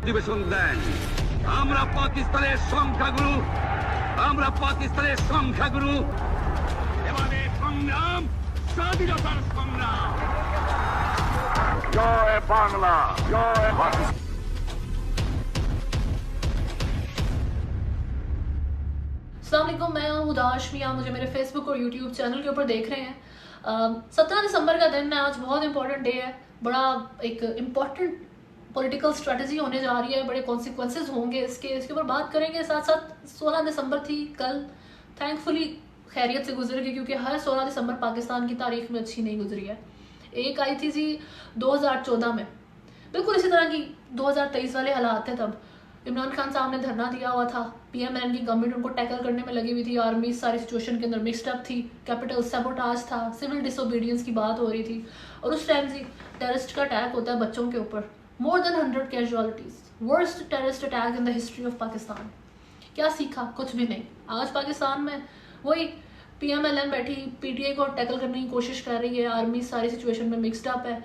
অধিবেশন দেন। আমরা পাকিস্তানের সংখ্যাগুরু এবারে সংগ্রাম স্বাধীনতার সংগ্রাম। জয় বাংলা, জয় পাকিস্তান। अस्सलामुअलैकुम, मैं हूँ हुदाशमी। आप मुझे मेरे फेसबुक और यूट्यूब चैनल के ऊपर देख रहे हैं। 17 दिसंबर का दिन है आज, बहुत इंपॉर्टेंट डे है। बड़ा एक इम्पॉर्टेंट पॉलिटिकल स्ट्रेटजी होने जा रही है, बड़े कॉन्सिक्वेंसेज होंगे इसके ऊपर बात करेंगे। साथ साथ 16 दिसंबर थी कल, थैंकफुली खैरियत से गुजर गई, क्योंकि हर 16 दिसंबर पाकिस्तान की तारीख में अच्छी नहीं गुजरी है। एक आई थी जी 2014 में, बिल्कुल इसी तरह की 2023 वाले हालात थे। तब इमरान खान साहब ने धरना दिया हुआ था, पीएमएल की गवर्नमेंट उनको टैकल करने में लगी हुई थी, आर्मी सारी सिचुएशन के अंदर मिक्सड अप थी, कैपिटल सैबोटाज था, सिविल डिसोबीडियंस की बात हो रही थी। और उस टाइम से टेररिस्ट का अटैक होता है बच्चों के ऊपर, more than 100 casualties, worst terrorist attack in the history of Pakistan. क्या सीखा? कुछ भी नहीं। आज पाकिस्तान में वही पीएमएलएन बैठी पीटीआई को टैकल करने की कोशिश कर रही है, आर्मी सारी सिचुएशन में मिक्सड अप है।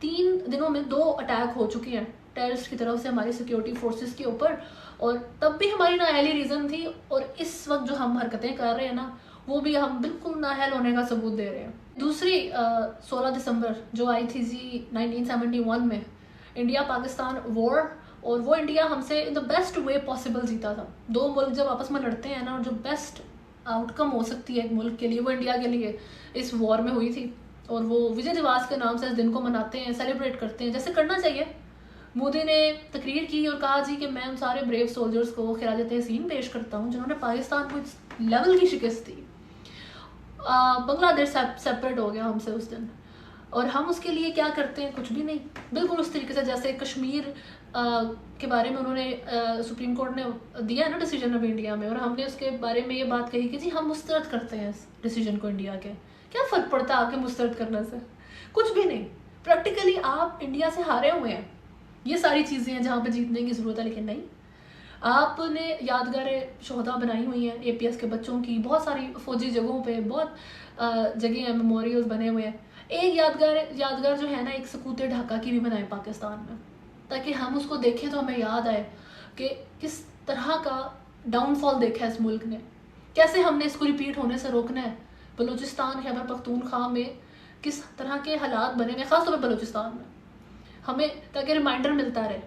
3 दिनों में 2 अटैक हो चुके हैं टेररिस्ट की तरफ से हमारी सिक्योरिटी फोर्सेस के ऊपर, और तब भी हमारी नाअहली रीज़न थी। और इस वक्त जो हम हरकतें कर रहे हैं ना, वो भी हम बिल्कुल नाअहल होने का सबूत दे रहे हैं। दूसरी 16 दिसंबर जो आई थी जी 1971 में, इंडिया पाकिस्तान वॉर, और वो इंडिया हमसे in the best way possible जीता था। 2 मुल्क जब आपस में लड़ते हैं ना, और जो बेस्ट आउटकम हो सकती है एक मुल्क के लिए, वो इंडिया के लिए इस वॉर में हुई थी। और वो विजय दिवस के नाम से इस दिन को मनाते हैं, सेलिब्रेट करते हैं, जैसे करना चाहिए। मोदी ने तकरीर की और कहा जी कि मैं उन सारे ब्रेव सोल्जर्स को खिराज तहसीन पेश करता हूँ जिन्होंने पाकिस्तान को इस लेवल की शिकस्त दी। बांग्लादेश सेपरेट हो गया हमसे उस दिन, और हम उसके लिए क्या करते हैं? कुछ भी नहीं। बिल्कुल उस तरीके से जैसे कश्मीर के बारे में उन्होंने सुप्रीम कोर्ट ने दिया है ना डिसीजन अब इंडिया में, और हमने उसके बारे में ये बात कही कि जी हम मुस्तरद करते हैं इस डिसीजन को इंडिया के। क्या फ़र्क पड़ता है आपके मुस्तरद करने से? कुछ भी नहीं। प्रैक्टिकली आप इंडिया से हारे हुए हैं। ये सारी चीज़ें हैं जहाँ पे जीतने की ज़रूरत है, लेकिन नहीं। आपने यादगारें शोहदा बनाई हुई हैं एपीएस के बच्चों की, बहुत सारी फौजी जगहों पे बहुत जगह हैं, मेमोरियल्स बने हुए हैं। एक यादगार जो है ना, एक सकूते ढाका की भी बनाए पाकिस्तान में, ताकि हम उसको देखें तो हमें याद आए कि किस तरह का डाउनफॉल देखा है इस मुल्क ने, कैसे हमने इसको रिपीट होने से रोकना है। बलूचिस्तान, खैबर पख्तूनख्वा में किस तरह के हालात बने हुए, ख़ासतौर पर बलूचिस्तान में, हमें ताकि रिमाइंडर मिलता रहे।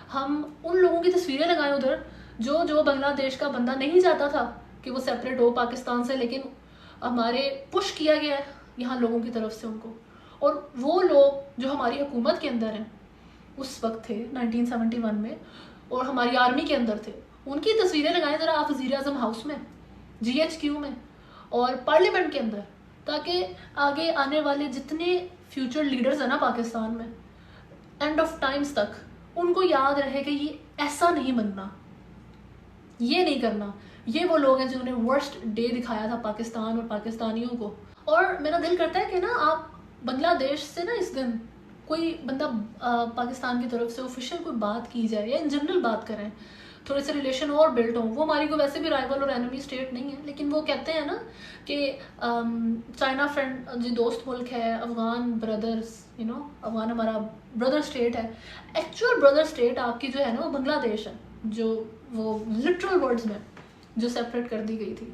हम उन लोगों की तस्वीरें लगाएं उधर जो बांग्लादेश का बंदा नहीं चाहता था कि वो सेपरेट हो पाकिस्तान से, लेकिन हमारे पुश किया गया है यहाँ लोगों की तरफ से उनको। और वो लोग जो हमारी हुकूमत के अंदर हैं उस वक्त थे 1971 में, और हमारी आर्मी के अंदर थे, उनकी तस्वीरें लगाएं ज़रा आप वज़ीर आज़म हाउस में, GHQ में और पार्लियामेंट के अंदर, ताकि आगे आने वाले जितने फ्यूचर लीडर्स हैं ना पाकिस्तान में, एंड ऑफ टाइम्स तक उनको याद रहे कि ये ऐसा नहीं बनना, ये नहीं करना। ये वो लोग हैं जिन्होंने वर्स्ट डे दिखाया था पाकिस्तान और पाकिस्तानियों को। और मेरा दिल करता है कि ना आप बांग्लादेश से ना इस दिन कोई बंदा पाकिस्तान की तरफ से ऑफिशियल कोई बात की जाए, या इन जनरल बात करें, थोड़े से रिलेशन और बिल्ट हों। वो हमारी को वैसे भी राइवल और एनिमी स्टेट नहीं है, लेकिन वो कहते हैं ना कि चाइना फ्रेंड जी दोस्त मुल्क है, अफगान ब्रदर्स, अफगान हमारा ब्रदर स्टेट है। एक्चुअल ब्रदर स्टेट आपकी जो है ना, वो बांग्लादेश है, जो वो लिटरल वर्ड्स में जो सेपरेट कर दी गई थी।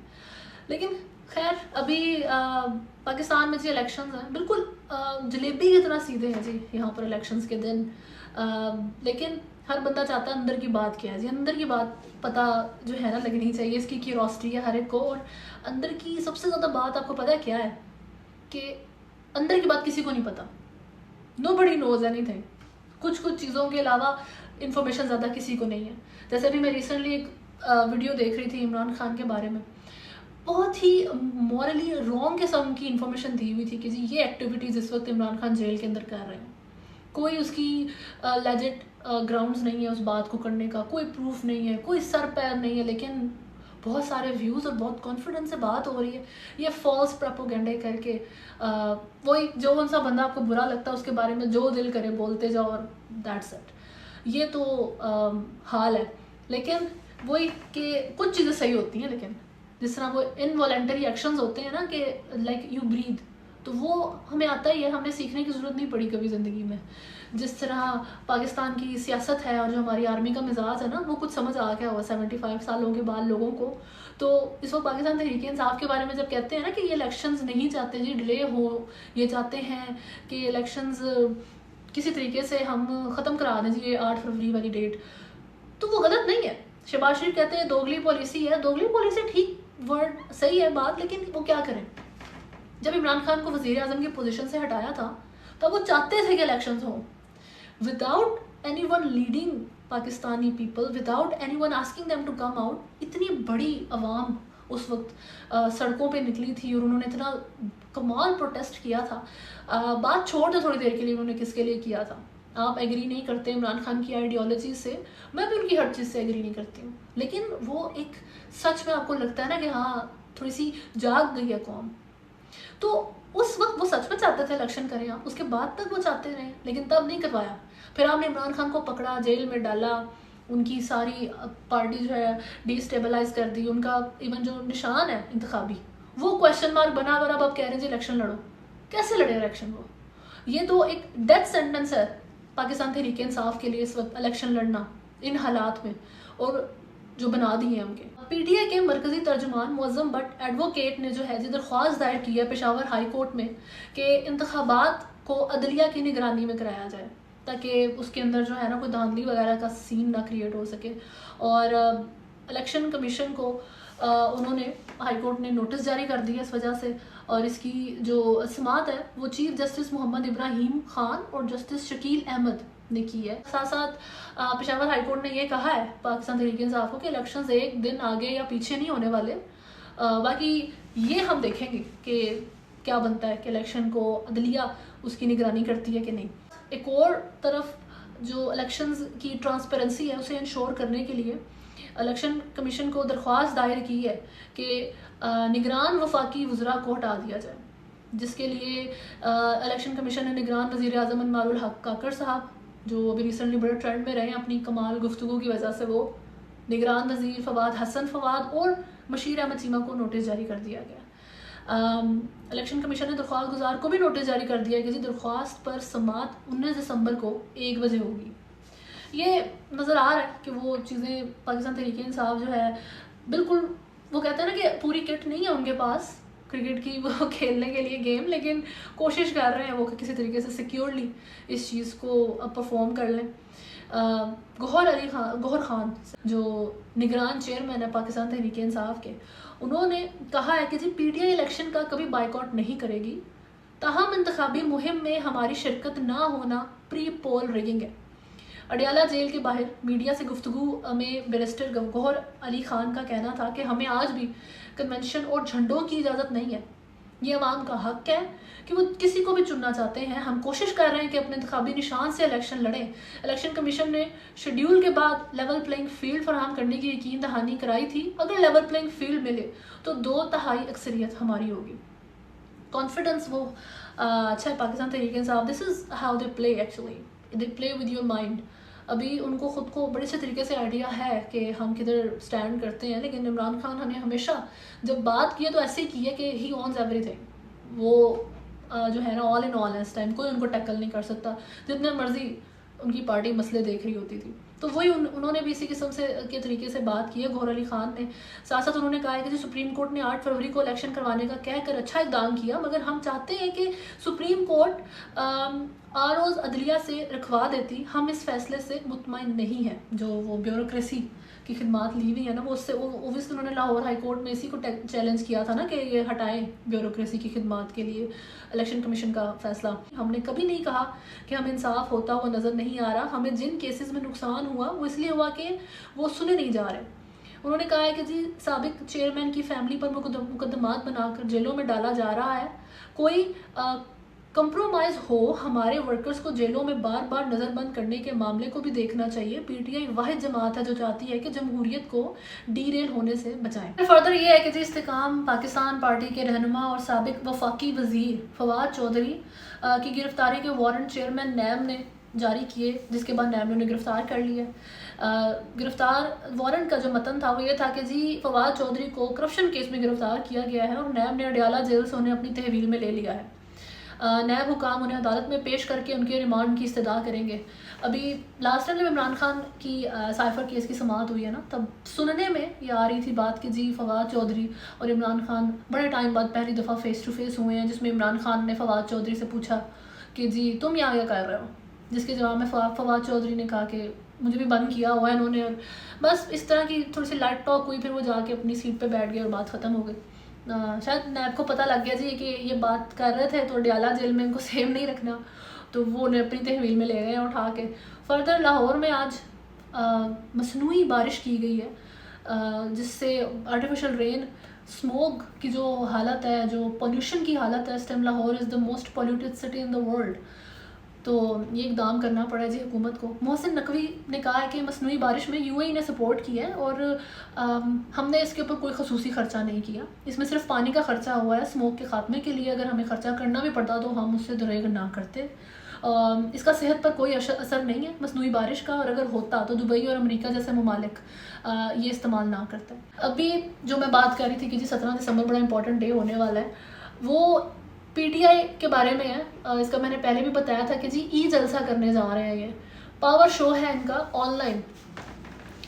लेकिन खैर अभी पाकिस्तान में जी इलेक्शंस हैं, बिल्कुल जलेबी की तरह सीधे हैं जी यहाँ पर इलेक्शंस के दिन। लेकिन हर बंदा चाहता है अंदर की बात क्या है जी, अंदर की बात पता जो है ना लगनी चाहिए, इसकी क्यूरोसिटी है हर एक को। और अंदर की सबसे ज़्यादा बात आपको पता है क्या है? कि अंदर की बात किसी को नहीं पता। Nobody knows anything. कुछ चीज़ों के अलावा इन्फॉर्मेशन ज़्यादा किसी को नहीं है। जैसे अभी मैं रिसेंटली एक वीडियो देख रही थी इमरान खान के बारे में, बहुत ही मॉरली रॉन्ग किस्म की इन्फॉर्मेशन दी हुई थी कि जी ये एक्टिविटीज़ इस वक्त इमरान खान जेल के अंदर कर रहे हैं। कोई उसकी लेजिट ग्राउंड्स नहीं है उस बात को करने का, कोई प्रूफ नहीं है, कोई सर पैर नहीं है, लेकिन बहुत सारे व्यूज़ और बहुत कॉन्फिडेंस से बात हो रही है। ये फॉल्स प्रोपोगेंडे करके वही जो कौन सा बंदा आपको बुरा लगता है उसके बारे में जो दिल करे बोलते जाओ, और दैट्स इट। ये तो हाल है। लेकिन वही कि कुछ चीज़ें सही होती हैं, लेकिन जिस तरह वो इनवॉलेंटरी एक्शंस होते हैं ना, कि लाइक यू ब्रीथ, तो वो हमें आता ही है, हमने सीखने की ज़रूरत नहीं पड़ी कभी ज़िंदगी में। जिस तरह पाकिस्तान की सियासत है और जो हमारी आर्मी का मिजाज है ना, वो कुछ समझ आ गया हुआ 75 सालों के बाद लोगों को। तो इस वक्त पाकिस्तान तहरीक इंसाफ के बारे में जब कहते हैं ना कि ये इलेक्शंस नहीं चाहते जी डिले हो, ये चाहते हैं कि इलेक्शंस किसी तरीके से हम ख़त्म करा दें जी 8 फरवरी वाली डेट, तो वो गलत नहीं है। शहबाज शरीफ कहते हैं दोगली पॉलिसी है, दोगली पॉलिसी ठीक वर्ड सही है बात, लेकिन वो क्या करें। जब इमरान खान को वज़ीर आज़म की पोजीशन से हटाया था तब वो चाहते थे कि इलेक्शंस हों without anyone leading Pakistani people, without anyone asking them to come out. इतनी बड़ी आवाम उस वक्त सड़कों पे निकली थी और उन्होंने इतना कमाल प्रोटेस्ट किया था। बात छोड़ दो थोड़ी देर के लिए उन्होंने किसके लिए किया था। आप एग्री नहीं करते इमरान खान की आइडियोलॉजी से, मैं भी उनकी हर चीज़ से एग्री नहीं करती हूँ, लेकिन वो एक सच में आपको लगता है ना कि हाँ थोड़ी सी जाग गई है कौम। तो उस वक्त वो सच में चाहते थे इलेक्शन करें आप, उसके बाद तक वो चाहते रहे, लेकिन तब नहीं करवाया। फिर आपने इमरान खान को पकड़ा, जेल में डाला, उनकी सारी पार्टी जो है डिस्टेबलाइज कर दी, उनका इवन जो निशान है इंतखाबी वो क्वेश्चन मार्क बना और अब आप कह रहे हैं जी इलेक्शन लड़ो। कैसे लड़े इलेक्शन वो? ये तो एक डेथ सेंटेंस है पाकिस्तान तहरीक इंसाफ के लिए इस वक्त इलेक्शन लड़ना इन हालात में, और जो बना दिए हैं उनके। पीटीआई के मरकजी तर्जुमान मुअज़्ज़म भट्ट एडवोकेट ने जो है जी दरख्वास्त दायर की है पेशावर हाई कोर्ट में कि इंतखाबात को अदलिया की निगरानी में कराया जाए, ताकि उसके अंदर जो है ना कोई धांधली वगैरह का सीन ना क्रिएट हो सके। और इलेक्शन कमीशन को उन्होंने हाई कोर्ट ने नोटिस जारी कर दिया इस वजह से, और इसकी जो समाअत है वो चीफ जस्टिस मोहम्मद इब्राहिम खान और जस्टिस शकील अहमद ने की है। साथ साथ पेशावर हाई कोर्ट ने ये कहा है पाकिस्तान तहरीक इंसाफ को कि इलेक्शंस एक दिन आगे या पीछे नहीं होने वाले। बाकी ये हम देखेंगे कि क्या बनता है कि इलेक्शन को अदलिया उसकी निगरानी करती है कि नहीं। एक और तरफ जो इलेक्शंस की ट्रांसपेरेंसी है उसे इंश्योर करने के लिए इलेक्शन कमीशन को दरख्वास्त दायर की है कि निगरान वफाकी वज़रा को हटा दिया जाए, जिसके लिए इलेक्शन कमीशन ने निगरान वज़ीर आज़म अनवारुल हक काकर साहब, जो अभी रिसेंटली बड़े ट्रेंड में रहे अपनी कमाल गुफ्तगू की वजह से, वो निगरान वज़ीर फवाद हसन फवाद और मशीर अहमद चीमा को नोटिस जारी कर दिया गया। इलेक्शन कमीशन ने दरख्वास्त गुजार को भी नोटिस जारी कर दिया कि जी दरख्वास्त पर समाअत 19 दिसंबर को 1 बजे होगी। ये नज़र आ रहा है कि वो चीज़ें पाकिस्तान तहरीक इंसाफ जो है बिल्कुल, वो कहते हैं ना कि पूरी किट नहीं है उनके पास क्रिकेट की वो खेलने के लिए गेम, लेकिन कोशिश कर रहे हैं वो कि किसी तरीके से सिक्योरली इस चीज़ को परफॉर्म कर लें। गौहर खान जो निगरान चेयरमैन है पाकिस्तान तहरीक इंसाफ के, उन्होंने कहा है कि जी पीटीआई इलेक्शन का कभी बाइकआउट नहीं करेगी, ताहम इंतखाबी मुहिम में हमारी शिरकत ना होना प्री पोल रिगिंग है। अडियाला जेल के बाहर मीडिया से गुफ्तगू में बैरिस्टर गौहर अली खान का कहना था कि हमें आज भी कन्वेंशन और झंडों की इजाज़त नहीं है, ये अवाम का हक है कि वो किसी को भी चुनना चाहते हैं। हम कोशिश कर रहे हैं कि अपने इंतखाबी निशान से इलेक्शन लड़ें। इलेक्शन कमीशन ने शेड्यूल के बाद लेवल प्लेइंग फील्ड फराहम करने की यकीन दहानी कराई थी। अगर लेवल प्लेइंग फील्ड मिले तो 2/3 अक्सरियत हमारी होगी। कॉन्फिडेंस वो अच्छा है Pakistan Tehreek Insaf, this is how they play actually, they play with your mind. अभी उनको ख़ुद को बड़े अच्छे तरीके से आइडिया है कि हम किधर स्टैंड करते हैं, लेकिन इमरान खान ने हमेशा जब बात की है तो ऐसे ही की है कि ही ओन्स एवरीथिंग। वो जो है ना ऑल इन ऑल है इस टाइम, कोई उनको टैकल नहीं कर सकता, जितने मर्जी उनकी पार्टी मसले देख रही होती थी। तो वही उन्होंने भी इसी किस्म से के तरीके से बात की है गौहर अली खान ने। साथ साथ उन्होंने कहा है कि सुप्रीम कोर्ट ने 8 फरवरी को इलेक्शन करवाने का कहकर अच्छा इकदाम किया, मगर हम चाहते हैं कि सुप्रीम कोर्ट आरोज़ अदलिया से रखवा देती। हम इस फैसले से मुतमईन नहीं है। जो वो ब्यूरोक्रेसी की खिदमात ली हुई है ना, वो उससे ओबियसली उन्होंने लाहौर हाई कोर्ट में इसी को चैलेंज किया था ना कि ये हटाएं ब्यूरोक्रेसी की खिदमात के लिए इलेक्शन कमीशन का फैसला। हमने कभी नहीं कहा कि हमें इंसाफ होता हुआ नज़र नहीं आ रहा। हमें जिन केसेस में नुकसान हुआ वो इसलिए हुआ कि वो सुने नहीं जा रहे। उन्होंने कहा है कि जी साबिक चेयरमैन की फैमिली पर मुकदमात बनाकर जेलों में डाला जा रहा है। कोई कंप्रोमाइज़ हो, हमारे वर्कर्स को जेलों में बार बार नज़रबंद करने के मामले को भी देखना चाहिए। पीटीआई वाहिद जमात है जो चाहती है कि जमहूरियत को डीरेल होने से बचाएं। फर्दर ये है कि जी इस्तेकाम पाकिस्तान पार्टी के रहनुमा और साबिक वफाकी वज़ीर फवाद चौधरी की गिरफ्तारी के वारंट चेयरमैन नैब ने जारी किए, जिसके बाद नैब ने उन्हें गिरफ़्तार कर लिया। गिरफ्तार वारंट का जो मतन था वो ये था कि जी फवाद चौधरी को करप्शन केस में गिरफ्तार किया गया है और नैब ने अडियाला जेल से उन्हें अपनी तहवील में ले लिया है। नैब हुकाम उन्हें अदालत में पेश करके उनके रिमांड की इस्तदा करेंगे। अभी लास्ट टाइम जब इमरान खान की साइफर केस की समाअत हुई है ना, तब सुनने में ये आ रही थी बात कि जी फवाद चौधरी और इमरान खान बड़े टाइम बाद पहली दफ़ा फेस टू फेस हुए हैं, जिसमें इमरान खान ने फवाद चौधरी से पूछा कि जी तुम यहाँ क्या कर रहे हो, जिसके जवाब में फवाद चौधरी ने कहा कि मुझे भी बंद किया हुआ है इन्होंने, और बस इस तरह की थोड़ी सी लाइट टॉक हुई, फिर वो जाके अपनी सीट पे बैठ गए और बात ख़त्म हो गई। शायद नैब को पता लग गया जी कि ये बात कर रहे थे तो डियाला जेल में इनको सेव नहीं रखना, तो वो उन्हें अपनी तहवील में ले गए उठा के। फर्दर लाहौर में आज मसनूई बारिश की गई है, जिससे आर्टिफिशियल रेन, स्मोक की जो हालत है, जो पोल्यूशन की हालत है, इस time Lahore is the most polluted city in the world. तो ये इकदाम करना पड़ा जी हुकूमत को। मोहसिन नकवी ने कहा है कि मसनूई बारिश में यूएई ने सपोर्ट किया है और हमने इसके ऊपर कोई खसूसी ख़र्चा नहीं किया, इसमें सिर्फ पानी का ख़र्चा हुआ है। स्मोक के ख़ात्मे के लिए अगर हमें ख़र्चा करना भी पड़ता तो हम उससे दरेग ना करते। इसका सेहत पर कोई असर नहीं है मसनूई बारिश का, और अगर होता तो दुबई और अमेरिका जैसे ममालिक ये इस्तेमाल ना करते। अभी जो मैं बात कर रही थी कि जी 17 दिसंबर बड़ा इंपॉर्टेंट डे होने वाला है, वो पीटीआई के बारे में है। इसका मैंने पहले भी बताया था कि जी ई जलसा करने जा रहे हैं, ये पावर शो है इनका ऑनलाइन।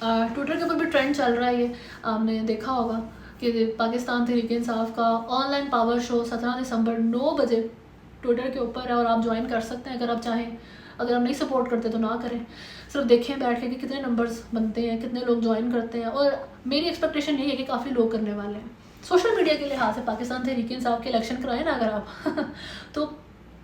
ट्विटर के ऊपर भी ट्रेंड चल रहा है, ये आपने देखा होगा कि पाकिस्तान तहरीक इंसाफ का ऑनलाइन पावर शो 17 दिसंबर 9 बजे ट्विटर के ऊपर है, और आप ज्वाइन कर सकते हैं अगर आप चाहें। अगर आप नहीं सपोर्ट करते तो ना करें, सिर्फ देखें बैठ के कि कितने नंबर्स बनते हैं, कितने लोग ज्वाइन करते हैं। और मेरी एक्सपेक्टेशन यही है कि काफ़ी लोग करने वाले हैं। सोशल मीडिया के लिहाज से पाकिस्तान तहरीक इंसाफ के इलेक्शन कराए ना अगर आप तो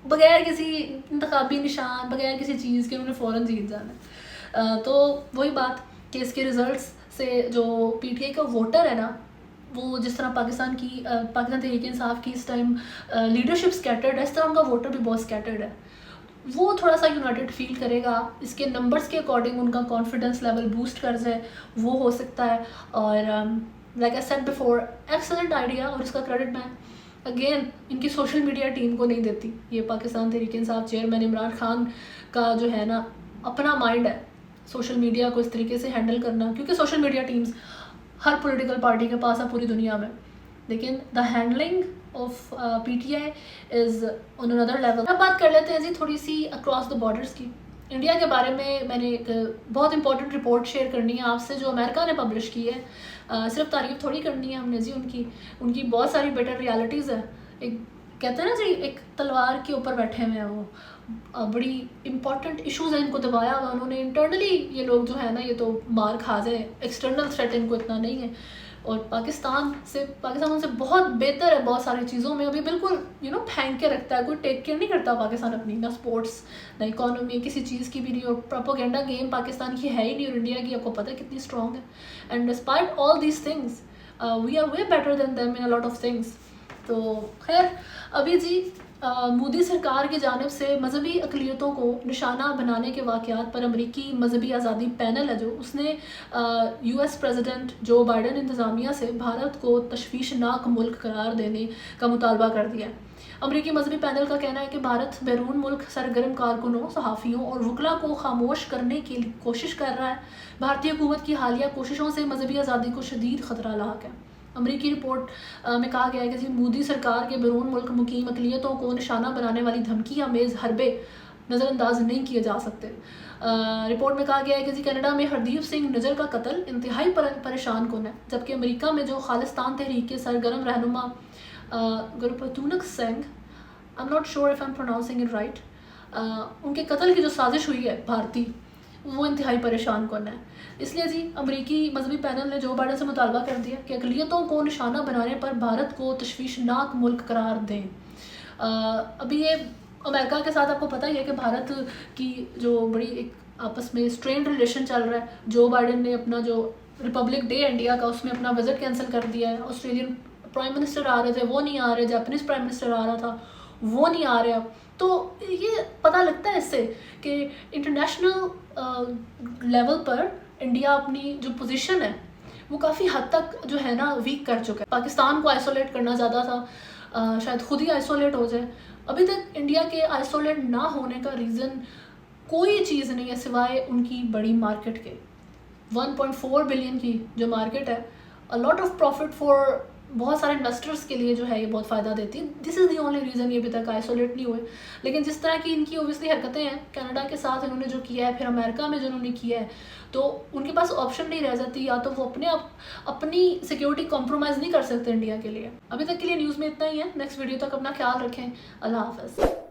बगैर किसी इंतखाबी निशान, बगैर किसी चीज़ के उन्होंने फ़ौरन जीत जाना है। तो वही बात कि इसके रिज़ल्ट्स से जो पीटीआई का वोटर है ना, वो जिस तरह पाकिस्तान तहरीक इंसाफ की इस टाइम लीडरशिप स्कैटर्ड है, इस तरह उनका वोटर भी बहुत स्कैटर्ड है। वो थोड़ा सा यूनाइटेड फील करेगा, इसके नंबर्स के अकॉर्डिंग उनका कॉन्फिडेंस लेवल बूस्ट कर जाए, वो हो सकता है। और like I said before, excellent idea, और इसका क्रेडिट मैं अगेन इनकी सोशल मीडिया टीम को नहीं देती। ये पाकिस्तान तहरीक इंसाफ चेयरमैन इमरान खान का जो है ना अपना माइंड है सोशल मीडिया को इस तरीके से हैंडल करना, क्योंकि सोशल मीडिया टीम्स हर पॉलिटिकल पार्टी के पास है पूरी दुनिया में, लेकिन the handling of PTI is on another level. अब बात कर लेते हैं जी थोड़ी सी अक्रॉस द बॉर्डर्स की। इंडिया के बारे में मैंने एक बहुत इंपॉर्टेंट रिपोर्ट शेयर करनी है आपसे, जो अमेरिका ने पब्लिश की है। सिर्फ तारीफ थोड़ी करनी है हमने जी, उनकी बहुत सारी बेटर रियलिटीज़ है। एक कहते हैं ना जी, एक तलवार के ऊपर बैठे हुए हैं वो, बड़ी इंपॉर्टेंट इश्यूज़ हैं इनको दबाया हुआ उन्होंने। इंटरनली ये लोग जो है ना, ये तो मार खा जाए, एक्सटर्नल थ्रेट इनको इतना नहीं है। और पाकिस्तान उनसे बहुत बेहतर है बहुत सारी चीज़ों में। अभी बिल्कुल फेंक के रखता है, कोई टेक केयर नहीं करता पाकिस्तान अपनी, ना स्पोर्ट्स ना इकोनॉमी, किसी चीज़ की भी नहीं। और प्रोपेगेंडा गेम पाकिस्तान की है ही नहीं, और इंडिया की आपको पता है कितनी स्ट्रॉन्ग है। And despite all these things we are way better than them in a lot of things. तो खैर, अभी जी मोदी सरकार की जानिब से मजहबी अक़लियतों को निशाना बनाने के वाक़यात पर अमरीकी मजहबी आज़ादी पैनल है जो, उसने यूएस प्रेसिडेंट जो बाइडन इंतज़ामिया से भारत को तशवीशनाक मुल्क करार देने का मुतालबा कर दिया है। अमरीकी मजहबी पैनल का कहना है कि भारत बैरून मुल्क सरगर्म कारकुनों, सहाफ़ियों और वकला को खामोश करने की कोशिश कर रहा है। भारतीय हुकूमत की हालिया कोशिशों से मजहबी आज़ादी को शदीद ख़तरा लाक है। अमरीकी रिपोर्ट में कहा गया है कि मोदी सरकार के बैरून मुल्क मुकीम अक़लियतों को निशाना बनाने वाली धमकी आमेज़ हरबे नज़रअंदाज नहीं किए जा सकते। रिपोर्ट में कहा गया है कि कनाडा में हरदीप सिंह नजर का कत्ल इंतहाई परेशान कुन है, जबकि अमेरिका में जो खालिस्तान तहरीक के सरगर्म रहनुमा Gurpatwant Singh, I am not sure if I am pronouncing it right, उनके कत्ल की जो साजिश हुई है भारतीय, वो इंतहाई परेशान कौन है। इसलिए जी अमरीकी मजहबी पैनल ने जो बाइडन से मुतालबा कर दिया कि अक़लियतों को निशाना बनाने पर भारत को तशवीशनाक मुल्क करार दें। अभी ये अमेरिका के साथ आपको पता ही है कि भारत की जो बड़ी एक आपस में स्ट्रेंड रिलेशन चल रहा है। जो बाइडन ने अपना जो रिपब्लिक डे इंडिया का, उसमें अपना विज़िट कैंसिल कर दिया है। ऑस्ट्रेलियन प्राइम मिनिस्टर आ रहे थे, वो नहीं आ रहे। जापानीज़ प्राइम मिनिस्टर आ रहा था, वो नहीं आ रहे अब। तो ये पता लगता है इससे कि इंटरनेशनल लेवल पर इंडिया अपनी जो पोजीशन है वो काफ़ी हद तक जो है ना वीक कर चुका है। पाकिस्तान को आइसोलेट करना ज़्यादा था, शायद खुद ही आइसोलेट हो जाए। अभी तक इंडिया के आइसोलेट ना होने का रीज़न कोई चीज़ नहीं है सिवाय उनकी बड़ी मार्केट के। 1.4 बिलियन की जो मार्केट है, अ लॉट ऑफ प्रॉफिट फॉर बहुत सारे इन्वेस्टर्स के लिए जो है ये बहुत फ़ायदा देती है। This is the only reason ये अभी तक आइसोलेट नहीं हुए। लेकिन जिस तरह की इनकी ओबियसली हरकतें हैं, कनाडा के साथ इन्होंने जो किया है, फिर अमेरिका में जो उन्होंने किया है, तो उनके पास ऑप्शन नहीं रह जाती, या तो वो अपनी सिक्योरिटी कॉम्प्रोमाइज़ नहीं कर सकते इंडिया के लिए। अभी तक के लिए न्यूज़ में इतना ही है। नेक्स्ट वीडियो तक अपना ख्याल रखें। अल्लाह हाफ़िज़।